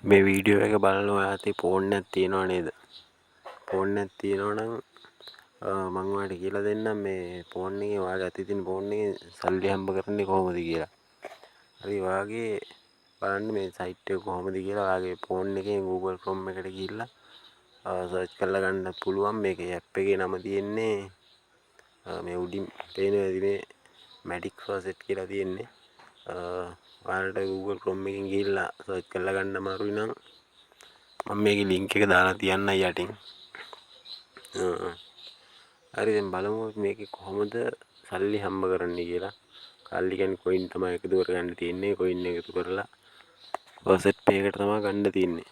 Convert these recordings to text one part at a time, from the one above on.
මේ වීඩියෝ එක බලන ඔයාලට ෆෝන් එකක් තියෙනව නේද? ෆෝන් එකක් තියෙනවා නම් මම ඔයාලට කියලා දෙන්නම් මේ ෆෝන් එකේ ඔයාලගේ අතේ තියෙන ෆෝන් එකේ සල්ලි හම්බ කරන්නේ කොහොමද කියලා. හරි ඔයාගේ බලන්න මේ සයිට් එක කොහොමද කියලා ඔයාගේ ෆෝන් එකේ Google Chrome එකට ගිහිල්ලා සර්ච් කරලා ගන්න පුළුවන්. මේකේ ඇප් එකේ නම තියෙන්නේ මේ උඩින් පේනවා ඇති මේ Matic Faucet කියලා තියෙන්නේ. ඔයාලට Google Chrome එකකින් ගිහිල්ලා සර්ච් කරලා ගන්න අමාරුයි නම් මම මේකේ link එක දාලා තියන්නම් යටින්. හරි දැන් බලමු මේකේ කොහොමද සල්ලි හම්බ කරන්නේ කියලා. සල්ලි කියන්නේ coin තමයි එකතු කරගන්න තියෙන්නේ. coin එකතු කරලා Faucet pay එකට තමයි ගන්න තියෙන්නේ.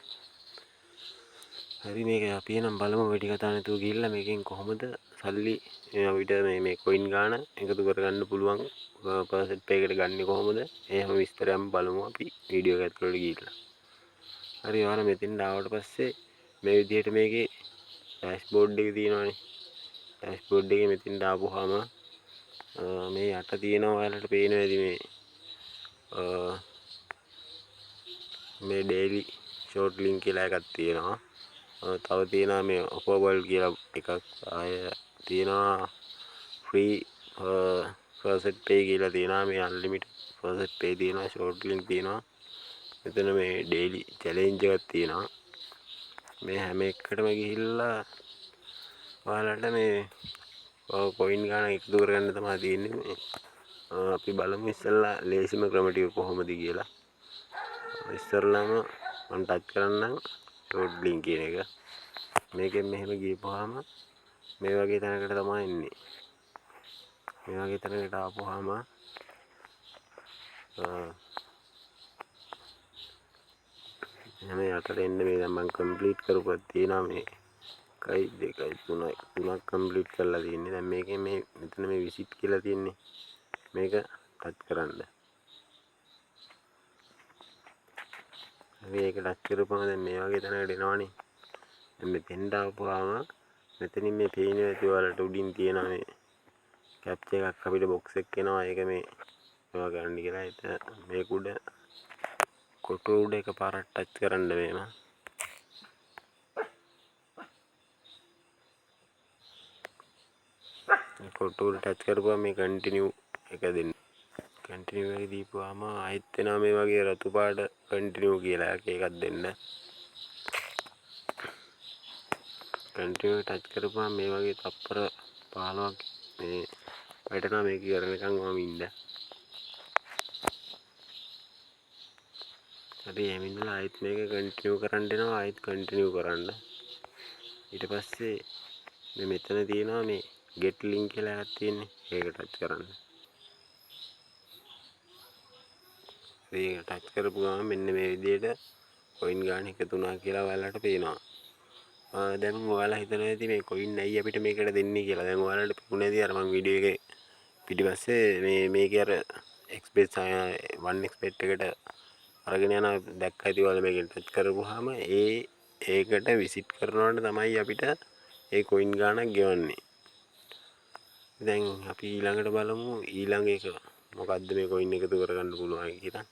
හරි මේක අපි එනම් බලමු වැඩි කතා නැතුව ගිහිල්ලා මේකෙන් කොහොමද සල්ලි අපිට මේ coin ගාන එකතු කරගන්න පුළුවන් Faucet pay එකට ගන්න කොහොමද? ඒ හැම විස්තරයක්ම බලමු අපි වීඩියෝ එක ඇතුළට ගිහිල්ලා. හරි ඔයාලා මෙතෙන් ආවට පස්සේ මේ විදිහට මේකේ ඩෑෂ්බෝඩ් එක තියෙනවානේ. ඩෑෂ්බෝඩ් එකේ මෙතෙන් ආපුවාම මේ යට තියෙනවා ඔයාලට පේනවා ඇති මේ ඩේලි ෂෝට් ලින්ක් කියලා එකක් තියෙනවා. තව තියෙනවා මේ ඔෆරබල් කියලා එකක්. ආය තියෙනවා ෆ්‍රී ෆර්ස්ට් පේ කියලා තියෙනවා. මේ අන්ලිමිටඩ් ෆර්ස්ට් පේ තියෙනවා. ෂෝට් ලින්ක් තියෙනවා. මෙතන මේ ඩේලි චැලෙන්ජ් එකක් තියෙනවා. මේ හැම එකකටම ගිහිල්ලා ඔයාලට මේ කොයින් ගාන එකතු කරගන්න තමයි තියෙන්නේ. අපි බලමු ඉස්සෙල්ලා ලේසිම ක්‍රම ටික කොහොමද කියලා. ඉස්සෙල්ලාම මම ටච් කරන්නම් ෂෝට් ලින්ක් කියන එක. මේකෙන් මෙහෙම ගියපුවාම මේ වගේ තැනකට තමයි එන්නේ. මේ වගේ තැනකට ආපුවාම එහෙම යටට එන්න මේ දැන් මම කම්ප්ලීට් කරපුවක් තියෙනවා මේ 1 2 3 තුනක් කම්ප්ලීට් කරලා තියෙන්නේ. දැන් මේකේ මේ මෙතන මේ විසිට් කියලා තියෙන්නේ. මේක ටච් කරන්න. මේක ටච් කරපුවම දැන් මේ වගේ තැනකට එනවනේ. දැන් මෙතෙන්ට ආපුවාම මෙතනින් මේ පේනවා ඇති ඔයාලට උඩින් තියෙනවා මේ කැප්චර් එකක් අපිට බොක්ස් එකක් එනවා. ඒක මේ මේවා ගන්න කියලා. ඒක මේක උඩ කොටු උඩ එකපාරක් ටච් කරන්න මේම. කොටු උඩ ටච් කරපුවම මේ කන්ටිනියු එක දෙන්න. කන්ටිනියු එක දීපුවාම ආයෙත් එනවා මේ වගේ රතු පාට කන්ටිනියු කියලා එකක් දෙන්න. කන්ටිනියු ටච් කරපුවාම මේ වගේ තප්පර 15ක් මේ වැටෙනවා. මේක කරනකම් වම ඉන්න. හරි එහෙම ඉඳලා ආයෙත් මේක කන්ටිනියු කරන්න එනවා. ආයෙත් කන්ටිනියු කරන්න. ඊට පස්සේ මේ මෙතන තියෙනවා මේ get link කියලා එකක් තියෙන්නේ. ඒක ටච් කරන්න. ඒක ටච් කරපු ගමන් මෙන්න මේ විදිහට coin ගාන එකතු වුණා කියලා ඔයාලට පේනවා. දැන් ඔයාලා හිතනවා ඇති මේ coin ඇයි අපිට මේකට දෙන්නේ කියලා. දැන් ඔයාලට පේන්නේ නැති අර මම වීඩියෝ එකේ පිටිපස්සේ මේකේ අර express 1xbet එකට අරගෙන යන දැක්ක ඇති ඔයාලා මේකෙන් ටච් කරපුවාම ඒකට විසිට් කරනවට තමයි අපිට ඒ coin ගානක් ගෙවන්නේ. දැන් අපි ඊළඟට බලමු ඊළඟ එක මොකද්ද මේ coin එකතු කරගන්න පුළුවන් කියලා.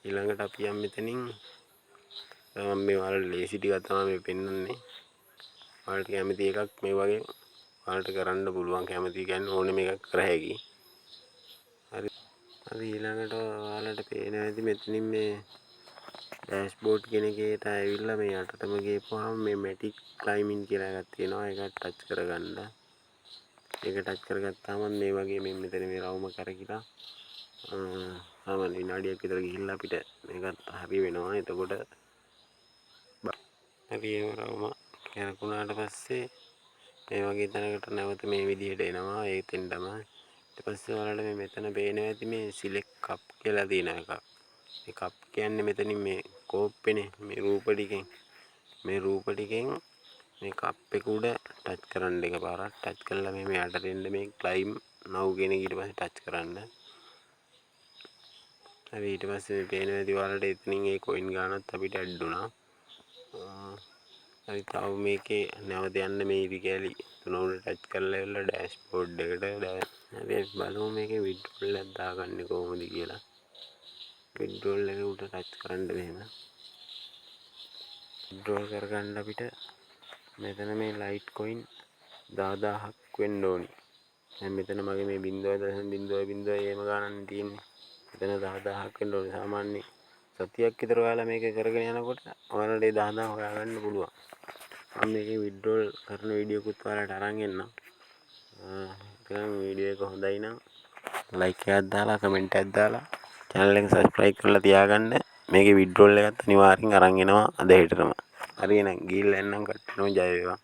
ඊළඟට අපි යම් මෙතනින් මම මේ ඔයාලට ලේසි ටිකක් තමයි මේ පෙන්වන්නේ. ඔයාලට කැමති එකක් මේ වගේ ඔයාලට කරන්න පුළුවන්. කැමති කියන්නේ ඕනෙම එකක් කර හැකි. හරි. හරි ඊළඟට ඔයාලට පේනවා ඇති මෙතනින් මේ ඩෑෂ්බෝඩ් කියන එකට ඇවිල්ලා මේ යටටම ගිහපුවාම මේ Matic Climbing කියලා එකක් තියෙනවා. ඒක ටච් කරගන්න. ඒක ටච් කරගත්තාම මේ වගේ මෙතන මේ රවුම කරකිලා සාමාන්‍ය විනාඩියක් විතර ගිහිල්ලා අපිට මේකත් හරි වෙනවා. එතකොට හරි එහෙම රවුම කරකුණාට පස්සේ මේ වගේ තැනකට නැවත මේ විදිහට එනවා. ඒතෙන්ටම ඊට පස්සේ ඔයාලට මේ මෙතන පේනවා ඇති මේ select cup කියලා තියෙන එකක්. මේ cup කියන්නේ මෙතනින් මේ කෝප්පේනේ මේ රූප ටිකෙන් මේ කප් එක උඩ ටච් කරන්න එකපාරක්. ටච් කළා මේ යටට එන්න මේ climb now කියන එක ඊට පස්සේ ටච් කරන්න. හරි ඊට පස්සේ මේ පේනවා ඇති ඔයාලට එතනින් ඒ coin ගානත් අපිට ඇඩ් වුණා. හරි තව මේකේ නැවත යන්න මේ ඉරිකැලි තුන උඩ ටච් කරලා ඉවරලා ඩෑෂ්බෝඩ් එකට හරි බලමු මේකේ විඩ්‍රෝල් එකක් දාගන්නේ කොහොමද කියලා. විඩ්‍රෝල් එක උඩ ටච් කරන්න මෙහෙම. විඩ්‍රෝල් කරගන්න අපිට මෙතන මේ ලයිට් කොයින් 10000ක් වෙන්න ඕනි. දැන් මෙතන මගේ මේ 0.00 එහෙම ගානක් තියෙන්නේ. මෙතන 10000ක් වෙන්න ඕනි. සාමාන්‍ය සතියක් විතර ඔයාලා මේක කරගෙන යනකොට ඔයාලට 10000 හොයාගන්න පුළුවන්. මම මේකේ විඩ්‍රෝල් කරන වීඩියෝකුත් ඔයාලට අරන් එන්නම්. ඉතින් වීඩියෝ එක හොඳයි නම් ලයික් එකක් දාලා කමෙන්ට් එකක් දාලා channel එක subscribe කරලා තියාගන්න. මේකේ විඩ්‍රෝල් එකත් අනිවාර්යෙන් අරන් එනවා අද හෙටටම. හරි එහෙනම් ගිහිල්ලා එන්නම් කට්ටියටම ජය වේවා.